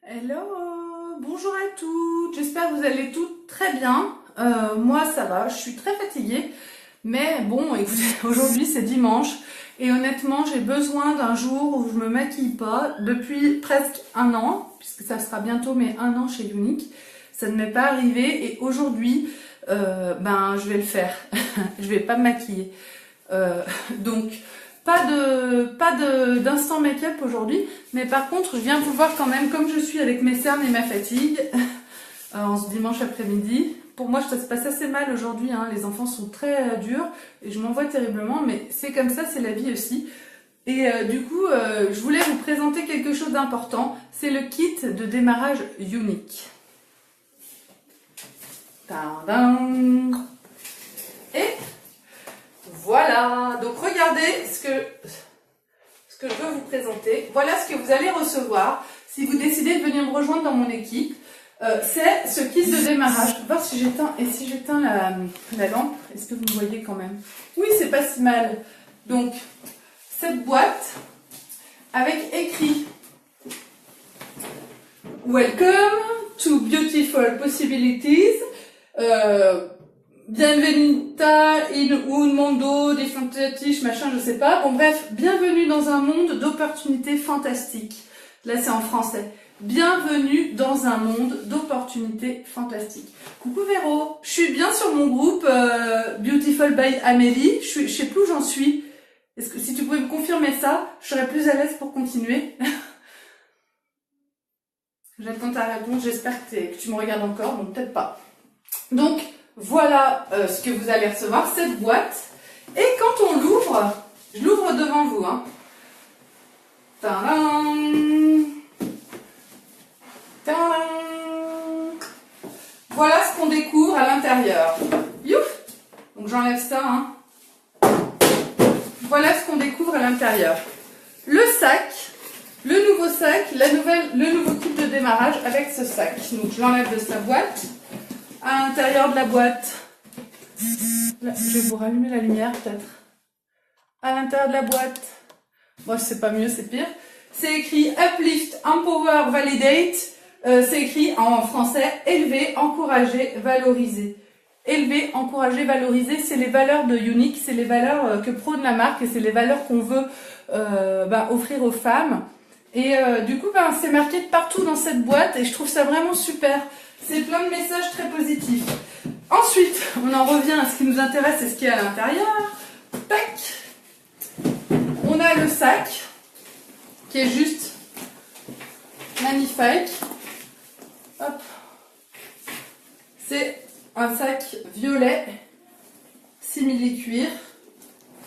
Hello, bonjour à toutes, j'espère que vous allez toutes très bien. Moi ça va, je suis très fatiguée, mais bon, écoutez, aujourd'hui c'est dimanche et honnêtement j'ai besoin d'un jour où je me maquille pas depuis presque un an, puisque ça sera bientôt mes 1 an chez Younique. Ça ne m'est pas arrivé et aujourd'hui, je vais le faire, je vais pas me maquiller. Donc d'instant make-up aujourd'hui, mais par contre je viens vous voir quand même comme je suis avec mes cernes et ma fatigue en ce dimanche après-midi. Pour moi ça se passe assez mal aujourd'hui, hein. Les enfants sont très durs et je m'en vois terriblement, mais c'est comme ça, c'est la vie aussi. Et du coup je voulais vous présenter quelque chose d'important, c'est le kit de démarrage Younique. Tadam! Et voilà, donc regardez ce que je veux vous présenter. Voilà ce que vous allez recevoir si vous décidez de venir me rejoindre dans mon équipe. C'est ce kit de démarrage. Je vais voir si j'éteins la lampe. Est-ce que vous me voyez quand même? Oui, c'est pas si mal. Donc, cette boîte avec écrit Welcome to Beautiful Possibilities. Bienvenuta in un mondo di fantastici, machin, je sais pas. Bon bref, bienvenue dans un monde d'opportunités fantastiques. Là c'est en français. Bienvenue dans un monde d'opportunités fantastiques. Coucou Véro, je suis bien sur mon groupe Beautiful by Amélie. Je sais plus où j'en suis. Est-ce que si tu pouvais me confirmer ça, je serais plus à l'aise pour continuer. J'attends ta réponse, j'espère que tu me regardes encore, donc peut-être pas. Donc voilà ce que vous allez recevoir, cette boîte. Et quand on l'ouvre, je l'ouvre devant vous. Hein. Tadam, tadam. Voilà ce qu'on découvre à l'intérieur. Youf! Donc j'enlève ça. Hein. Voilà ce qu'on découvre à l'intérieur. Le sac, le nouveau sac, le nouveau kit de démarrage avec ce sac. Donc je l'enlève de sa boîte. À l'intérieur de la boîte, là, je vais vous rallumer la lumière peut-être. À l'intérieur de la boîte, bon c'est pas mieux, c'est pire. C'est écrit Uplift, Empower, Validate. C'est écrit en français élever, encourager, valoriser. Élever, encourager, valoriser, c'est les valeurs de Younique, c'est les valeurs que prône la marque et c'est les valeurs qu'on veut offrir aux femmes. Et du coup, c'est marqué de partout dans cette boîte et je trouve ça vraiment super. C'est plein de messages très positifs. Ensuite, on en revient à ce qui nous intéresse et ce qui est à l'intérieur. Tac. On a le sac qui est juste magnifique. Hop. C'est un sac violet, simili-cuir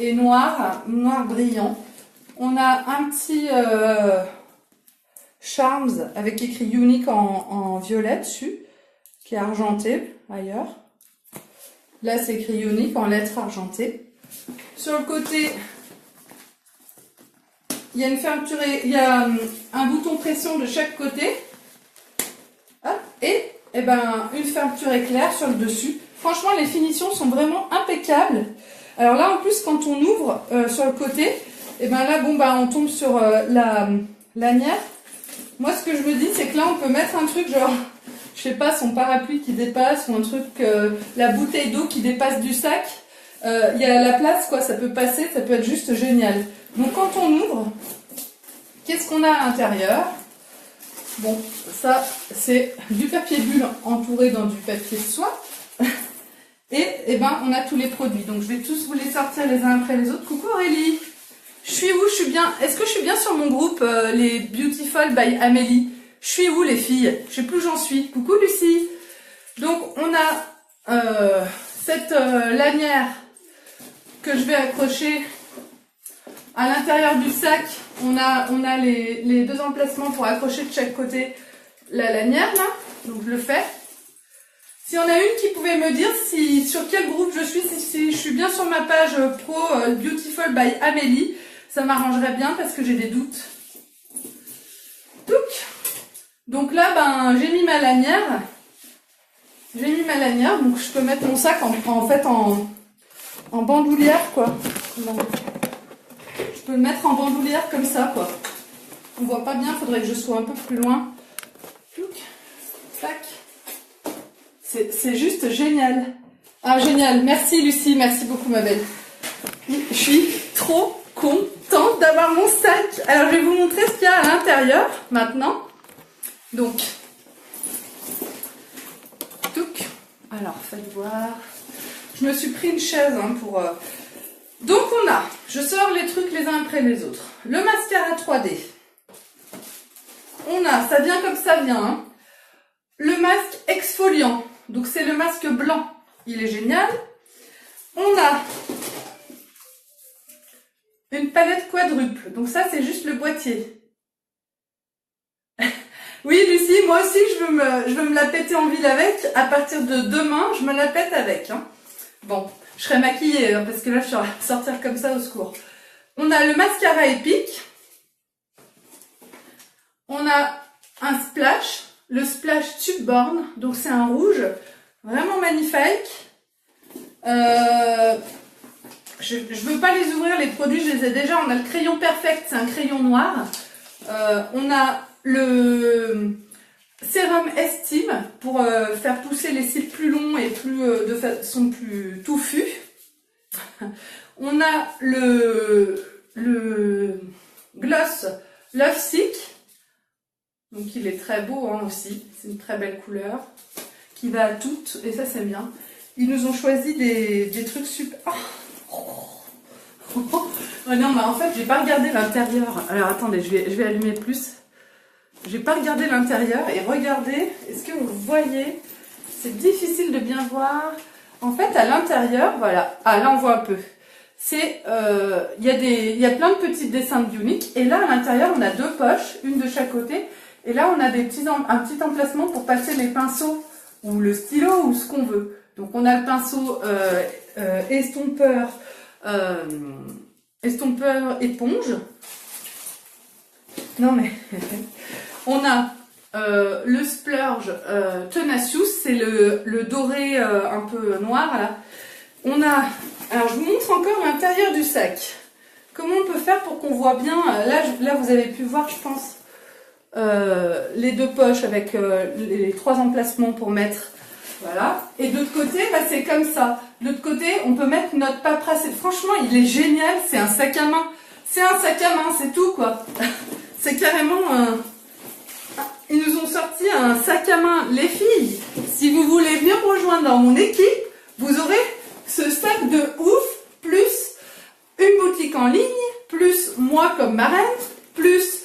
et noir brillant. On a un petit Charms avec écrit Younique en violet dessus, qui est argenté ailleurs. Là c'est écrit Younique en lettres argentées. Sur le côté, il y a une fermeture, il y a un bouton pression de chaque côté. Hop, et une fermeture éclair sur le dessus. Franchement les finitions sont vraiment impeccables. Alors là en plus quand on ouvre sur le côté, on tombe sur la lanière. Moi, ce que je me dis, c'est que là, on peut mettre un truc genre, je sais pas, son parapluie qui dépasse, ou un truc, la bouteille d'eau qui dépasse du sac. Il y a la place, quoi, ça peut passer, ça peut être juste génial. Donc, quand on ouvre, qu'est-ce qu'on a à l'intérieur? Bon, ça, c'est du papier bulle entouré dans du papier de soie. Et, on a tous les produits. Donc, je vais tous vous les sortir les uns après les autres. Coucou Aurélie! Je suis où? Je suis bien. Est-ce que je suis bien sur mon groupe, les Beautiful by Amélie? Je suis où les filles? Je sais plus où j'en suis. Coucou Lucie. Donc on a cette lanière que je vais accrocher à l'intérieur du sac. On a les deux emplacements pour accrocher de chaque côté la lanière là. Donc je le fais. Si on a une qui pouvait me dire sur quel groupe je suis, si je suis bien sur ma page pro Beautiful by Amélie. Ça m'arrangerait bien parce que j'ai des doutes. Donc là, j'ai mis ma lanière. Donc je peux mettre mon sac en bandoulière, quoi. Je peux le mettre en bandoulière comme ça, quoi. On voit pas bien, faudrait que je sois un peu plus loin. C'est juste génial. Ah, génial. Merci Lucie, merci beaucoup ma belle. Je suis trop contente d'avoir mon sac. Alors, je vais vous montrer ce qu'il y a à l'intérieur maintenant. Donc, touc. Alors, faites voir. Je me suis pris une chaise pour... Donc, je sors les trucs les uns après les autres. Le mascara 3D. Ça vient comme ça vient. Hein. Le masque exfoliant. Donc, c'est le masque blanc. Il est génial. On a une palette quadruple. Donc, ça, c'est juste le boîtier. Oui, Lucie, moi aussi, je veux me la péter en ville avec. À partir de demain, je me la pète avec. Hein. Bon, je serai maquillée, hein, parce que là, je serai sortir comme ça au secours. On a le mascara épique. On a un splash. Le splash Tube Born. Donc, c'est un rouge. Vraiment magnifique. Je ne veux pas les ouvrir, les produits, je les ai déjà. On a le crayon Perfect, c'est un crayon noir. On a le sérum Estime pour faire pousser les cils plus longs et de façon plus touffue. On a le gloss Love Sick. Donc il est très beau hein, aussi. C'est une très belle couleur qui va à toutes. Et ça c'est bien. Ils nous ont choisi des trucs super... Oh non, mais en fait, j'ai pas regardé l'intérieur. Alors, attendez, je vais allumer plus. J'ai pas regardé l'intérieur et regardez, est-ce que vous voyez? C'est difficile de bien voir. En fait, à l'intérieur, voilà. Ah, là, on voit un peu. C'est, il y a plein de petits dessins de Younique. Et là, à l'intérieur, on a deux poches, une de chaque côté. Et là, on a un petit emplacement pour passer les pinceaux ou le stylo ou ce qu'on veut. Donc, on a le pinceau estompeur éponge. Non, mais... on a le splurge Tenacious, c'est le doré un peu noir, là. On a... Alors, je vous montre encore l'intérieur du sac. Comment on peut faire pour qu'on voit bien... Là, vous avez pu voir, je pense, les deux poches avec les trois emplacements pour mettre... Voilà. Et de l'autre côté, bah, c'est comme ça. De l'autre côté, on peut mettre notre paperasse. Franchement, il est génial. C'est un sac à main. C'est un sac à main, c'est tout, quoi. C'est carrément un... Ils nous ont sorti un sac à main. Les filles, si vous voulez venir me rejoindre dans mon équipe, vous aurez ce sac de ouf, plus une boutique en ligne, plus moi comme marraine, plus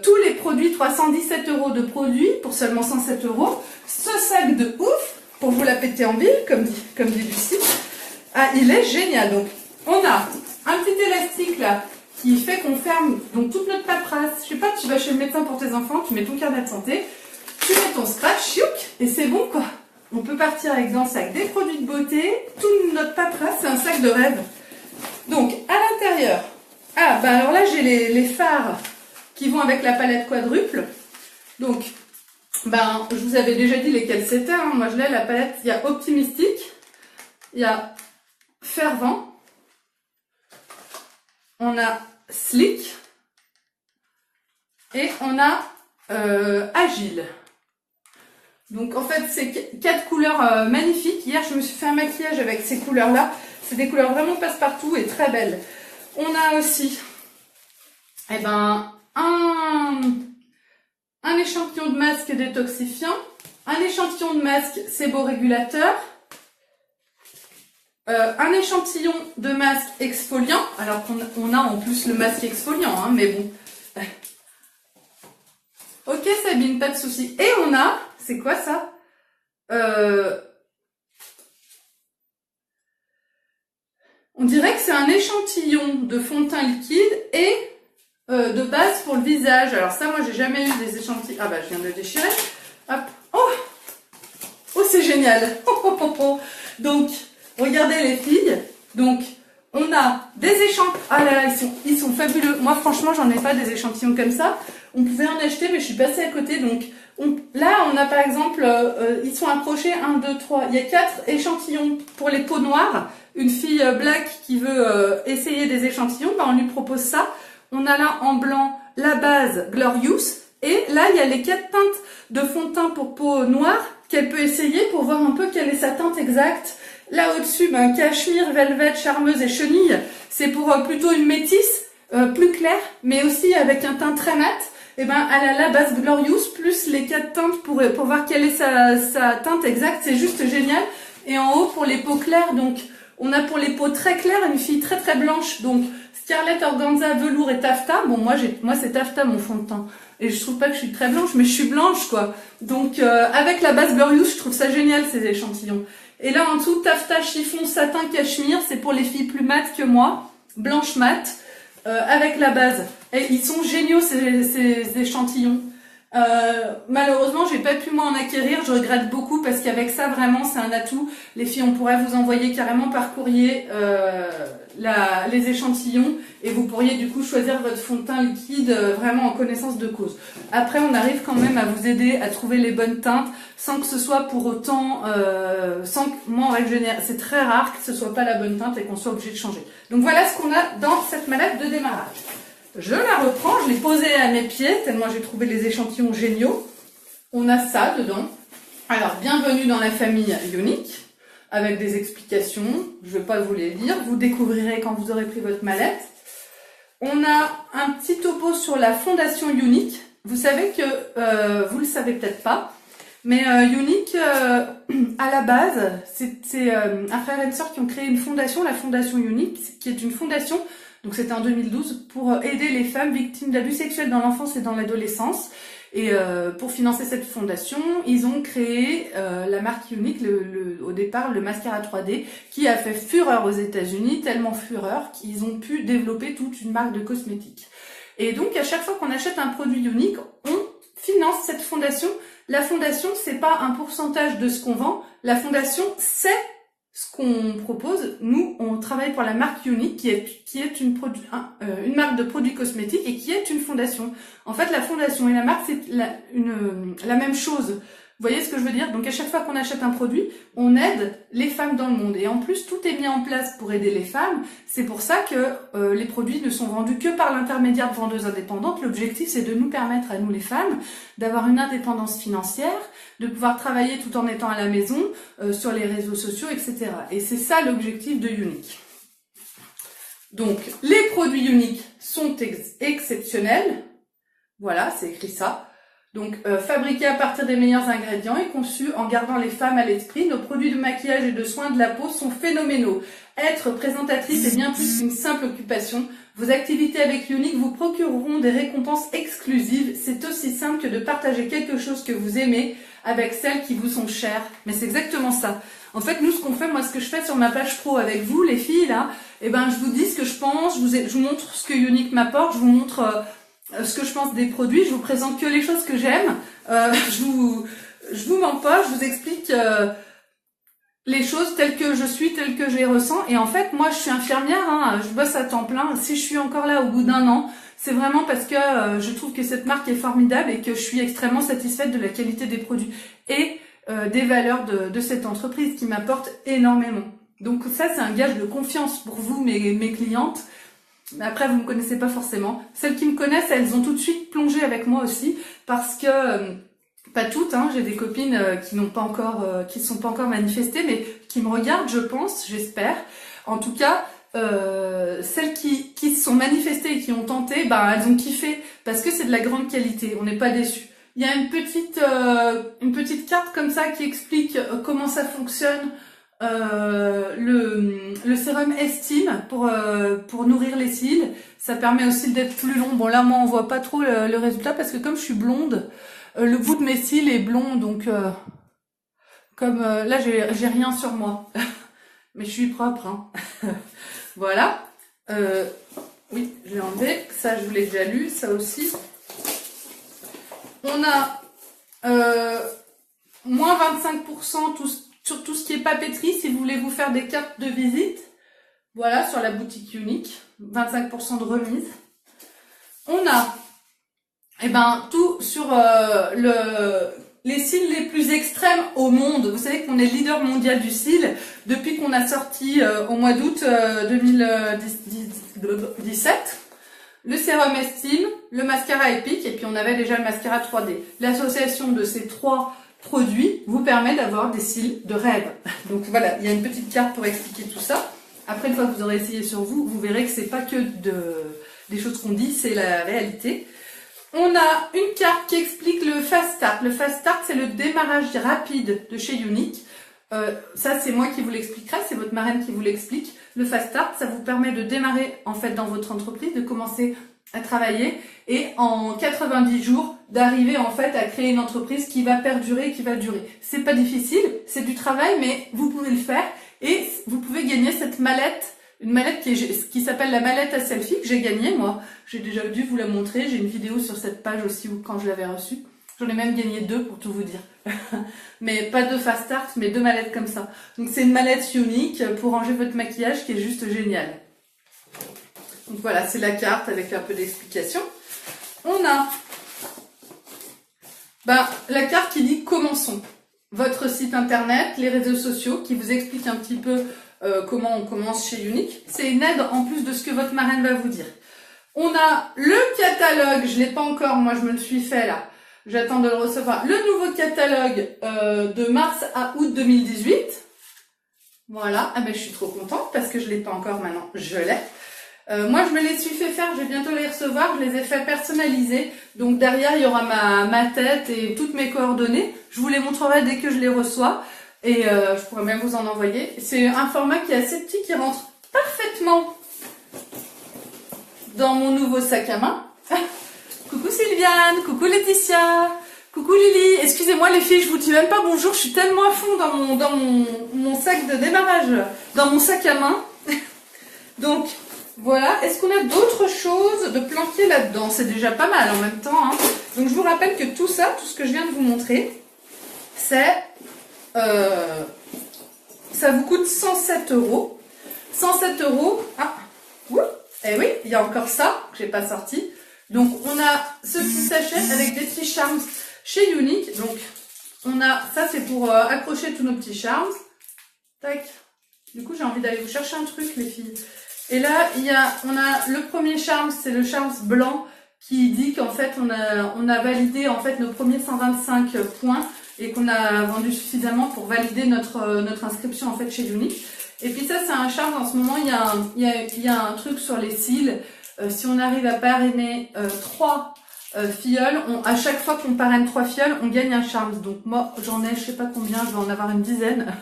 tous les produits, 317 € de produits pour seulement 107 €. Ce sac de ouf, pour vous la péter en ville, comme dit Lucie. Ah, il est génial. Donc, on a un petit élastique là, qui fait qu'on ferme donc toute notre paperasse. Je sais pas, tu vas chez le médecin pour tes enfants, tu mets ton carnet de santé, tu mets ton scratch, chiouk, et c'est bon quoi. On peut partir avec dans le sac des produits de beauté, toute notre paperasse, c'est un sac de rêve. Donc, à l'intérieur, ah bah alors là j'ai les fards qui vont avec la palette quadruple. Donc, ben, je vous avais déjà dit lesquels c'était. Hein. Moi, je l'ai, la palette. Il y a Optimistique, il y a Fervent, on a Slick et on a Agile. Donc, en fait, c'est 4 couleurs magnifiques. Hier, je me suis fait un maquillage avec ces couleurs-là. C'est des couleurs vraiment passe-partout et très belles. On a aussi, eh ben, un échantillon de masque détoxifiant, un échantillon de masque séborégulateur, un échantillon de masque exfoliant, alors qu'on a en plus le masque exfoliant, hein, mais bon. Ok Sabine, pas de souci. Et on a, c'est quoi ça? On dirait que c'est un échantillon de fond de teint liquide et de base pour le visage. Alors ça, moi, j'ai jamais eu des échantillons. Ah bah, je viens de le déchirer. Hop. Oh, oh c'est génial. Donc, regardez les filles. Donc, on a des échantillons. Ah là là, ils sont fabuleux. Moi, franchement, j'en ai pas des échantillons comme ça. On pouvait en acheter, mais je suis passée à côté. Donc, là, on a par exemple, ils sont accrochés 1, 2, 3. Il y a 4 échantillons pour les peaux noires. Une fille black qui veut essayer des échantillons, bah, on lui propose ça. On a là en blanc la base Glorious Et là, il y a les 4 teintes de fond de teint pour peau noire qu'elle peut essayer pour voir un peu quelle est sa teinte exacte. Là au-dessus, cachemire, velvet, charmeuse et chenille, c'est pour plutôt une métisse, plus claire, mais aussi avec un teint très mat. Et elle a la base Glorious plus les 4 teintes pour voir quelle est sa teinte exacte. C'est juste génial. Et en haut, pour les peaux claires, donc on a pour les peaux très claires une fille très très blanche, donc Scarlett Organza, velours et taffetas. Bon, moi c'est taffetas mon fond de teint. Et je trouve pas que je suis très blanche, mais je suis blanche quoi. Donc avec la base Glorious, je trouve ça génial ces échantillons. Et là en dessous, taffetas, chiffon, satin, cachemire, c'est pour les filles plus mates que moi, blanche mat, avec la base. Et ils sont géniaux ces échantillons. Malheureusement, j'ai pas pu moi en acquérir, je regrette beaucoup parce qu'avec ça vraiment c'est un atout. Les filles, on pourrait vous envoyer carrément par courrier les échantillons et vous pourriez du coup choisir votre fond de teint liquide vraiment en connaissance de cause. Après, on arrive quand même à vous aider à trouver les bonnes teintes sans que ce soit pour autant, moi en règle générale, c'est très rare que ce soit pas la bonne teinte et qu'on soit obligé de changer. Donc voilà ce qu'on a dans cette mallette de démarrage. Je la reprends, je l'ai posée à mes pieds, tellement j'ai trouvé les échantillons géniaux. On a ça dedans. Alors, bienvenue dans la famille Younique, avec des explications. Je ne vais pas vous les lire, vous découvrirez quand vous aurez pris votre mallette. On a un petit topo sur la fondation Younique. Vous savez que, vous le savez peut-être pas, mais Younique, à la base, c'est un frère et une sœur qui ont créé une fondation, la fondation Younique, qui est une fondation. Donc c'était en 2012 pour aider les femmes victimes d'abus sexuels dans l'enfance et dans l'adolescence. Et pour financer cette fondation, ils ont créé la marque Younique, au départ le mascara 3D, qui a fait fureur aux États-Unis, tellement fureur qu'ils ont pu développer toute une marque de cosmétiques. Et donc à chaque fois qu'on achète un produit Younique, on finance cette fondation. La fondation, c'est pas un pourcentage de ce qu'on vend, la fondation, c'est ce qu'on propose. Nous, on travaille pour la marque Younique, qui est une marque de produits cosmétiques et qui est une fondation. En fait, la fondation et la marque, c'est la même chose. Vous voyez ce que je veux dire? Donc, à chaque fois qu'on achète un produit, on aide les femmes dans le monde. Et en plus, tout est mis en place pour aider les femmes. C'est pour ça que les produits ne sont vendus que par l'intermédiaire de vendeuses indépendantes. L'objectif, c'est de nous permettre, à nous les femmes, d'avoir une indépendance financière, de pouvoir travailler tout en étant à la maison, sur les réseaux sociaux, etc. Et c'est ça l'objectif de Younique. Donc, les produits Younique sont exceptionnels. Voilà, c'est écrit ça. Donc, fabriqués à partir des meilleurs ingrédients et conçus en gardant les femmes à l'esprit, nos produits de maquillage et de soins de la peau sont phénoménaux. Être présentatrice est bien plus qu'une simple occupation. Vos activités avec Younique vous procureront des récompenses exclusives. C'est aussi simple que de partager quelque chose que vous aimez avec celles qui vous sont chères. Mais c'est exactement ça. En fait, nous, ce qu'on fait, moi, ce que je fais sur ma page pro avec vous, les filles, là, je vous dis ce que je pense, je vous montre ce que Younique m'apporte, je vous montre ce que je pense des produits, je vous présente que les choses que j'aime, je vous mens pas, je vous explique les choses telles que je suis, telles que je les ressens. Et en fait, moi, je suis infirmière, je bosse à temps plein. Si je suis encore là au bout d'1 an, c'est vraiment parce que je trouve que cette marque est formidable et que je suis extrêmement satisfaite de la qualité des produits et des valeurs de cette entreprise qui m'apporte énormément. Donc ça, c'est un gage de confiance pour vous, mes clientes. Mais après, vous me connaissez pas forcément. Celles qui me connaissent, elles ont tout de suite plongé avec moi aussi, parce que pas toutes, j'ai des copines qui n'ont pas encore, qui sont pas encore manifestées, mais qui me regardent, je pense, j'espère. En tout cas, celles qui se sont manifestées et qui ont tenté, elles ont kiffé, parce que c'est de la grande qualité. On n'est pas déçus. Il y a une petite carte comme ça qui explique comment ça fonctionne. Le sérum Estime pour nourrir les cils, ça permet aussi d'être plus long. Bon là moi on voit pas trop le résultat parce que comme je suis blonde, le bout de mes cils est blond, donc comme là j'ai rien sur moi mais je suis propre voilà. Oui, j'ai enlevé ça, je vous l'ai déjà lu, ça aussi. On a moins 25% sur tout ce qui est papeterie, si vous voulez vous faire des cartes de visite. Voilà, sur la boutique Younique, 25% de remise. On a tout sur les cils les plus extrêmes au monde. Vous savez qu'on est leader mondial du cil depuis qu'on a sorti au mois d'août 2017 le sérum Estime, le mascara Epic et puis on avait déjà le mascara 3D. L'association de ces 3 produits vous permet d'avoir des cils de rêve. Donc voilà, il y a une petite carte pour expliquer tout ça. Après, une fois que vous aurez essayé sur vous, vous verrez que c'est pas que des choses qu'on dit, c'est la réalité. On a une carte qui explique le Fast Start. Le Fast Start, c'est le démarrage rapide de chez Younique. Ça, c'est moi qui vous l'expliquerai, c'est votre marraine qui vous l'explique. Le Fast Start, ça vous permet de démarrer en fait dans votre entreprise, de commencer à travailler et en 90 jours d'arriver en fait à créer une entreprise qui va perdurer et qui va durer. C'est pas difficile, c'est du travail, mais vous pouvez le faire et vous pouvez gagner cette mallette. Une mallette qui s'appelle la mallette à selfie que j'ai gagnée, moi. J'ai déjà dû vous la montrer. J'ai une vidéo sur cette page aussi où, quand je l'avais reçue. J'en ai même gagné 2 pour tout vous dire. Mais pas 2 Fast Start, mais 2 mallettes comme ça. Donc c'est une mallette unique pour ranger votre maquillage qui est juste géniale. Donc voilà, c'est la carte avec un peu d'explication. On a la carte qui dit commençons. Votre site internet, les réseaux sociaux qui vous expliquent un petit peu comment on commence chez Younique. C'est une aide en plus de ce que votre marraine va vous dire. On a le catalogue, je l'ai pas encore, moi je me le suis fait là. J'attends de le recevoir. Le nouveau catalogue de mars à août 2018. Voilà, ah ben je suis trop contente parce que je l'ai pas encore maintenant, je l'ai. Moi je me les suis fait faire, je vais bientôt les recevoir, je les ai fait personnaliser. Donc derrière il y aura ma tête et toutes mes coordonnées. Je vous les montrerai dès que je les reçois. Et je pourrais même vous en envoyer. C'est un format qui est assez petit, qui rentre parfaitement dans mon nouveau sac à main. Coucou Sylviane, coucou Laetitia, coucou Lily. Excusez-moi les filles, je vous dis même pas bonjour, je suis tellement à fond dans mon sac de démarrage, dans mon sac à main. Donc voilà, est-ce qu'on a d'autres choses de planquer là-dedans? C'est déjà pas mal en même temps. Hein. Donc je vous rappelle que tout ça, tout ce que je viens de vous montrer, c'est... ça vous coûte 107 €. 107 €. Ah, et oui, il y a encore ça que j'ai pas sorti. Donc on a ce petit sachet avec des petits charms chez Younique. Donc on a ça, c'est pour accrocher tous nos petits charms. Tac. Du coup j'ai envie d'aller vous chercher un truc les filles. Et là on a le premier charm, c'est le charms blanc qui dit qu'en fait on a validé en fait nos premiers 125 points. Et qu'on a vendu suffisamment pour valider notre inscription en fait chez Younique. Et puis ça c'est un charme, en ce moment il y a un truc sur les cils. Si on arrive à parrainer 3 filleuls, à chaque fois qu'on parraine 3 filleuls, on gagne un charme. Donc moi j'en ai je sais pas combien, je vais en avoir une dizaine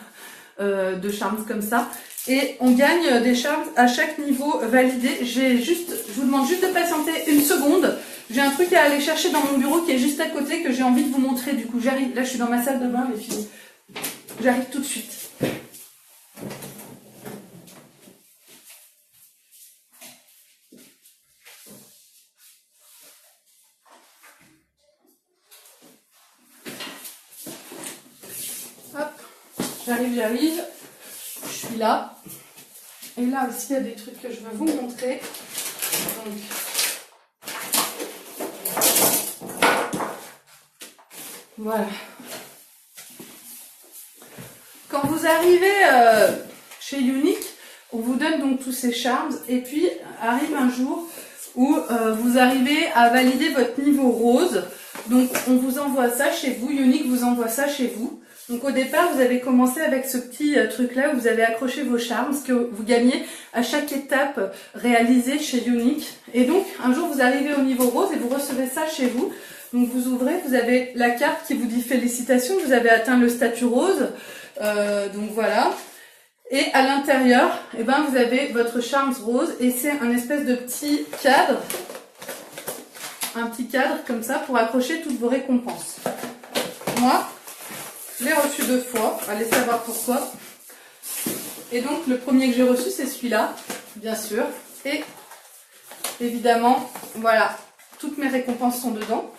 de charms comme ça. Et on gagne des charms à chaque niveau validé. Je vous demande juste de patienter une seconde. J'ai un truc à aller chercher dans mon bureau qui est juste à côté que j'ai envie de vous montrer. Du coup, j'arrive. Là, je suis dans ma salle de bain, les filles. J'arrive tout de suite. Hop, j'arrive. Je suis là. Et là aussi, il y a des trucs que je veux vous montrer. Donc, voilà. Quand vous arrivez chez Younique, on vous donne donc tous ces charms et puis arrive un jour où vous arrivez à valider votre niveau rose. Donc on vous envoie ça chez vous, Younique vous envoie ça chez vous. Donc au départ, vous avez commencé avec ce petit truc-là où vous avez accroché vos charms, que vous gagnez à chaque étape réalisée chez Younique. Et donc un jour, vous arrivez au niveau rose et vous recevez ça chez vous. Donc vous ouvrez, vous avez la carte qui vous dit félicitations, vous avez atteint le statut rose. Donc voilà. Et à l'intérieur, eh ben, vous avez votre charms rose et c'est un espèce de petit cadre. Un petit cadre comme ça pour accrocher toutes vos récompenses. Moi, je l'ai reçu 2 fois, allez savoir pourquoi. Et donc le premier que j'ai reçu c'est celui-là, bien sûr. Et évidemment, voilà, toutes mes récompenses sont dedans.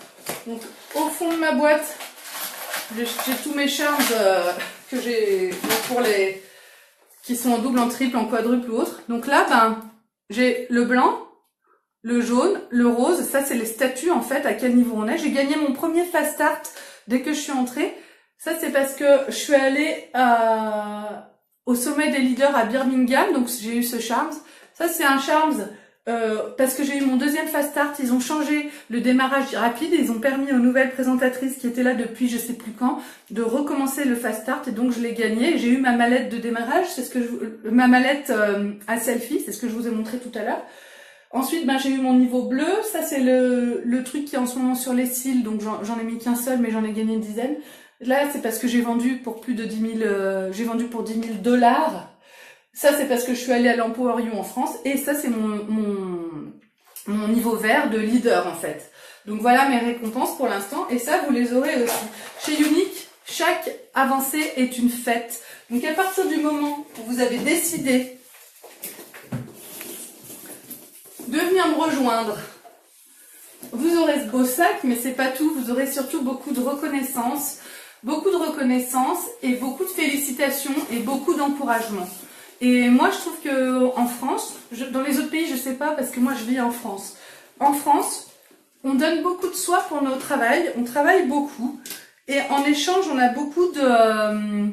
Donc au fond de ma boîte, j'ai tous mes charms que j'ai pour les qui sont en double, en triple, en quadruple ou autre. Donc là, ben, j'ai le blanc, le jaune, le rose. Ça, c'est les statuts en fait à quel niveau on est. J'ai gagné mon premier fast start dès que je suis entrée. Ça, c'est parce que je suis allée au sommet des leaders à Birmingham, donc j'ai eu ce charms. Ça, c'est un charms parce que j'ai eu mon deuxième fast start, ils ont changé le démarrage rapide et ils ont permis aux nouvelles présentatrices qui étaient là depuis je sais plus quand de recommencer le fast start et donc je l'ai gagné. J'ai eu ma mallette de démarrage, c'est ce que ma mallette à selfie, c'est ce que je vous ai montré tout à l'heure. Ensuite, ben, j'ai eu mon niveau bleu, ça c'est le truc qui est en ce moment sur les cils, donc j'en ai mis qu'un seul mais j'en ai gagné une dizaine. Là c'est parce que j'ai vendu pour plus de 10 000, j'ai vendu pour 10 000 $. Ça, c'est parce que je suis allée à l'Empower You en France. Et ça, c'est mon niveau vert de leader, en fait. Donc, voilà mes récompenses pour l'instant. Et ça, vous les aurez aussi. Chez Younique, chaque avancée est une fête. Donc, à partir du moment où vous avez décidé de venir me rejoindre, vous aurez ce beau sac, mais c'est pas tout. Vous aurez surtout beaucoup de reconnaissance et beaucoup de félicitations et beaucoup d'encouragement. Et moi, je trouve que en France, dans les autres pays, je sais pas parce que moi, je vis en France. En France, on donne beaucoup de soi pour notre travail, on travaille beaucoup, et en échange, on a beaucoup de,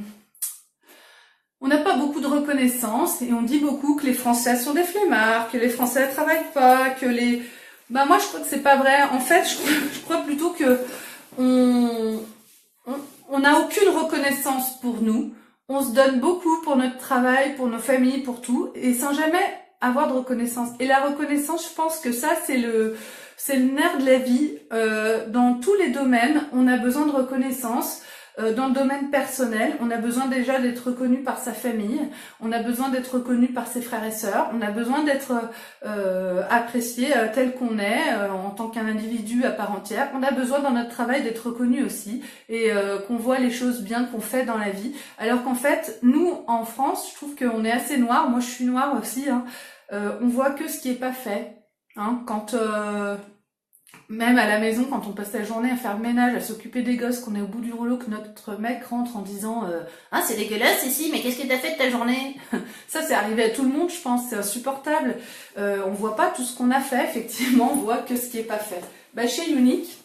on n'a pas beaucoup de reconnaissance, et on dit beaucoup que les Français sont des flemmards, que les Français travaillent pas, que les, bah moi, je crois que c'est pas vrai. En fait, je crois plutôt que on n'a aucune reconnaissance pour nous. On se donne beaucoup pour notre travail, pour nos familles, pour tout, et sans jamais avoir de reconnaissance. Et la reconnaissance, je pense que ça, c'est le nerf de la vie. Dans tous les domaines, on a besoin de reconnaissance. Dans le domaine personnel, on a besoin déjà d'être reconnu par sa famille, on a besoin d'être reconnu par ses frères et sœurs, on a besoin d'être apprécié tel qu'on est, en tant qu'un individu à part entière. On a besoin dans notre travail d'être reconnu aussi et qu'on voit les choses bien qu'on fait dans la vie. Alors qu'en fait, nous, en France, je trouve qu'on est assez noir. Moi, je suis noire aussi. Hein. On voit que ce qui est pas fait. Hein. Quand même à la maison, quand on passe la journée à faire le ménage, à s'occuper des gosses, qu'on est au bout du rouleau, que notre mec rentre en disant ah c'est dégueulasse ici, mais qu'est-ce que t'as fait de ta journée? Ça c'est arrivé à tout le monde, je pense, c'est insupportable. On voit pas tout ce qu'on a fait, effectivement, on voit que ce qui est pas fait. Bah, chez Younique,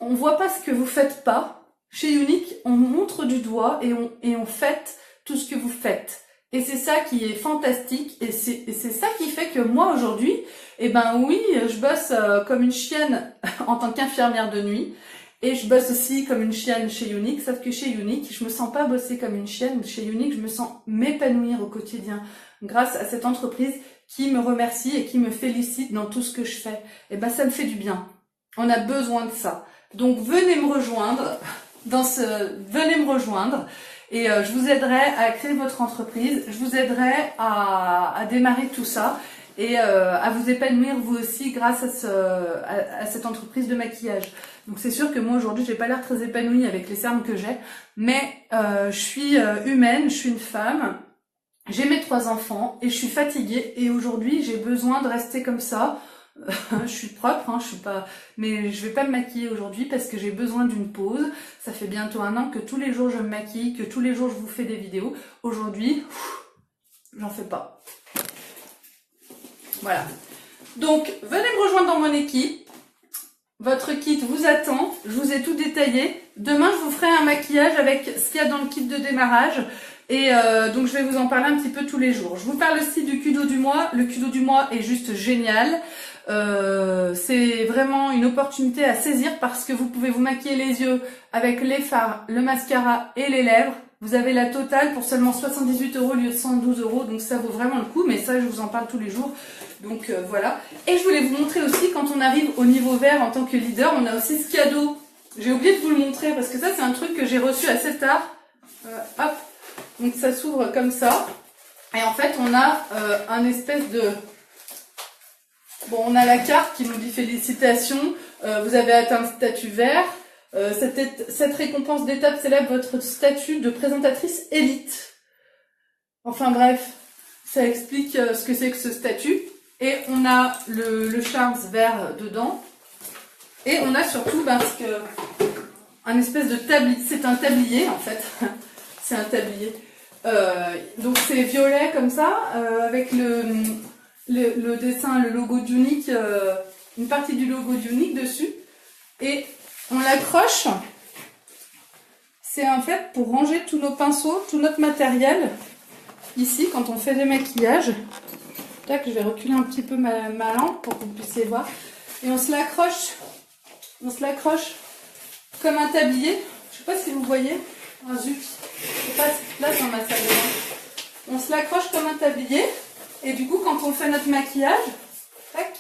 on voit pas ce que vous faites pas. Chez Younique, on montre du doigt et on fête tout ce que vous faites. Et c'est ça qui est fantastique, et c'est ça qui fait que moi aujourd'hui, eh ben oui, je bosse comme une chienne en tant qu'infirmière de nuit, et je bosse aussi comme une chienne chez Younique, sauf que chez Younique, je me sens pas bosser comme une chienne, chez Younique, je me sens m'épanouir au quotidien, grâce à cette entreprise qui me remercie et qui me félicite dans tout ce que je fais. Eh ben ça me fait du bien, on a besoin de ça. Donc venez me rejoindre, venez me rejoindre, et je vous aiderai à créer votre entreprise, je vous aiderai à démarrer tout ça et à vous épanouir vous aussi grâce à cette entreprise de maquillage. Donc c'est sûr que moi aujourd'hui j'ai pas l'air très épanouie avec les cernes que j'ai, mais je suis humaine, je suis une femme, j'ai mes 3 enfants et je suis fatiguée et aujourd'hui j'ai besoin de rester comme ça. Je suis propre, hein, je suis pas, mais je vais pas me maquiller aujourd'hui parce que j'ai besoin d'une pause. Ça fait bientôt 1 an que tous les jours je me maquille, que tous les jours je vous fais des vidéos. Aujourd'hui, j'en fais pas. Voilà. Donc, venez me rejoindre dans mon équipe. Votre kit vous attend. Je vous ai tout détaillé. Demain, je vous ferai un maquillage avec ce qu'il y a dans le kit de démarrage. Et donc, je vais vous en parler un petit peu tous les jours. Je vous parle aussi du Kudo du mois. Le Kudo du mois est juste génial. C'est vraiment une opportunité à saisir parce que vous pouvez vous maquiller les yeux avec les fards, le mascara et les lèvres. Vous avez la totale pour seulement 78 € au lieu de 112 €, donc ça vaut vraiment le coup, mais ça je vous en parle tous les jours, donc voilà. Et je voulais vous montrer aussi, quand on arrive au niveau vert en tant que leader, on a aussi ce cadeau. J'ai oublié de vous le montrer parce que ça c'est un truc que j'ai reçu assez tard. Hop, donc ça s'ouvre comme ça, et en fait on a un espèce de... Bon, on a la carte qui nous dit félicitations, vous avez atteint le statut vert. Cette récompense d'étape célèbre votre statut de présentatrice élite. Enfin bref, ça explique ce que c'est que ce statut. Et on a le Charms vert dedans. Et on a surtout un espèce de tablier. C'est un tablier en fait. C'est un tablier. Donc c'est violet comme ça, avec le dessin, le logo d'Younique, une partie du logo d'Younique dessus. Et on l'accroche, c'est en fait pour ranger tous nos pinceaux, tout notre matériel, ici quand on fait des maquillages. Tac, je vais reculer un petit peu ma lampe pour que vous puissiez voir. Et on se l'accroche comme un tablier. Je sais pas si vous voyez. Ah zut, je passe là dans ma salle de bain. On se l'accroche comme un tablier. Et du coup, quand on fait notre maquillage, tac,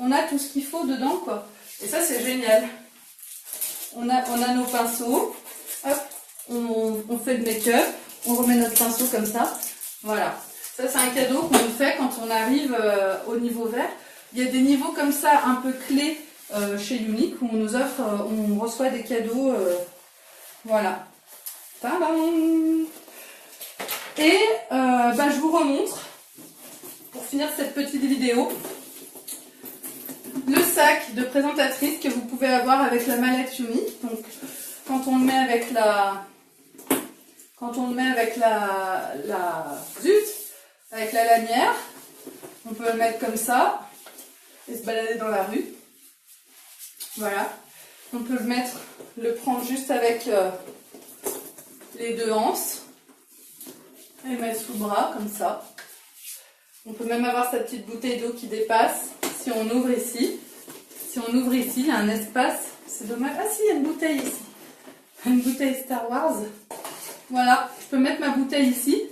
on a tout ce qu'il faut dedans, quoi. Et ça, c'est génial. On a nos pinceaux. Hop, on fait le make-up. On remet notre pinceau comme ça. Voilà. Ça, c'est un cadeau qu'on nous fait quand on arrive au niveau vert. Il y a des niveaux comme ça, un peu clés chez Younique, où on nous offre, on reçoit des cadeaux. Voilà. Tadam! Et je vous remontre, pour finir cette petite vidéo, le sac de présentatrice que vous pouvez avoir avec la mallette Younique. Donc, quand on le met avec avec la lanière, on peut le mettre comme ça et se balader dans la rue. Voilà. On peut le prendre juste avec les deux anses et le mettre sous le bras comme ça. On peut même avoir sa petite bouteille d'eau qui dépasse. Si on ouvre ici, il y a un espace. C'est dommage. Ah si, il y a une bouteille ici. Une bouteille Star Wars. Voilà, je peux mettre ma bouteille ici.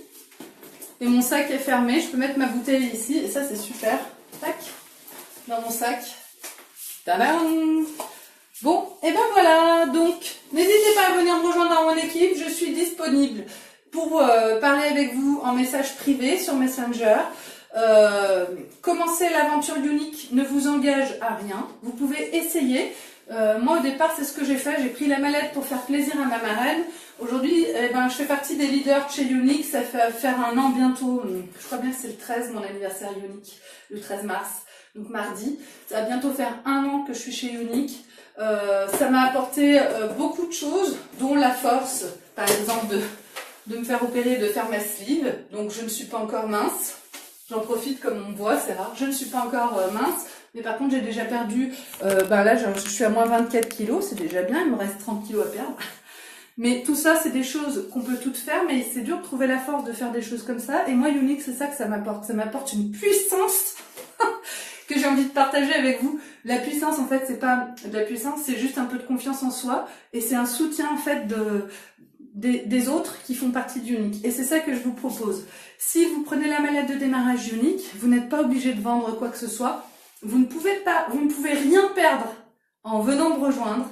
Et mon sac est fermé, je peux mettre ma bouteille ici. Et ça, c'est super. Tac, dans mon sac. Tadam! Bon, et ben voilà. Donc, n'hésitez pas à venir me rejoindre dans mon équipe. Je suis disponible pour parler avec vous en message privé sur Messenger. Commencer l'aventure Younique ne vous engage à rien. Vous pouvez essayer. Moi, au départ, c'est ce que j'ai fait. J'ai pris la mallette pour faire plaisir à ma marraine. Aujourd'hui, je fais partie des leaders chez Younique. Ça fait faire un an bientôt. Je crois bien que c'est le 13, mon anniversaire Younique, le 13 mars. Donc mardi. Ça va bientôt faire un an que je suis chez Younique. Ça m'a apporté beaucoup de choses, dont la force, par exemple, de me faire opérer, de faire ma sleeve. Donc je ne suis pas encore mince. J'en profite comme on me voit, c'est rare. Je ne suis pas encore mince. Mais par contre, j'ai déjà perdu, là, je suis à moins 24 kilos, c'est déjà bien, il me reste 30 kilos à perdre. Mais tout ça, c'est des choses qu'on peut toutes faire, mais c'est dur de trouver la force de faire des choses comme ça. Et moi, Younique, c'est ça que ça m'apporte. Ça m'apporte une puissance que j'ai envie de partager avec vous. La puissance, en fait, c'est pas de la puissance, c'est juste un peu de confiance en soi. Et c'est un soutien, en fait, des autres qui font partie de Younique. Et c'est ça que je vous propose. Si vous prenez la mallette de démarrage Younique, vous n'êtes pas obligé de vendre quoi que ce soit. Vous ne pouvez rien perdre en venant me rejoindre.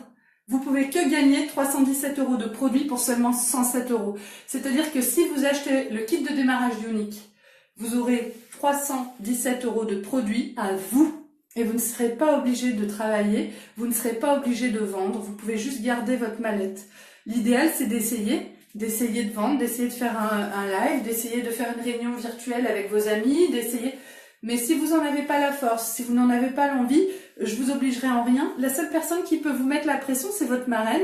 Vous pouvez que gagner 317 € de produits pour seulement 107 €. C'est-à-dire que si vous achetez le kit de démarrage Younique, vous aurez 317 € de produits à vous. Et vous ne serez pas obligé de travailler, vous ne serez pas obligé de vendre, vous pouvez juste garder votre mallette. L'idéal, c'est d'essayer de vendre, d'essayer de faire un live, d'essayer de faire une réunion virtuelle avec vos amis, d'essayer... Mais si vous n'en avez pas la force, si vous n'en avez pas l'envie, je vous obligerai en rien. La seule personne qui peut vous mettre la pression, c'est votre marraine.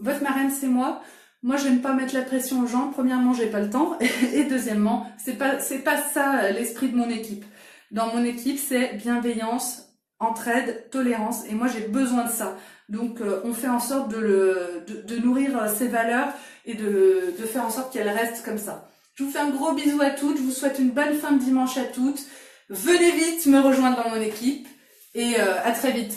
Votre marraine, c'est moi. Moi, je n'aime pas mettre la pression aux gens. Premièrement, j'ai pas le temps. Et deuxièmement, c'est pas ça l'esprit de mon équipe. Dans mon équipe, c'est bienveillance, entraide, tolérance. Et moi, j'ai besoin de ça. Donc, on fait en sorte de nourrir ces valeurs et de faire en sorte qu'elles restent comme ça. Je vous fais un gros bisou à toutes. Je vous souhaite une bonne fin de dimanche à toutes. Venez vite me rejoindre dans mon équipe et à très vite.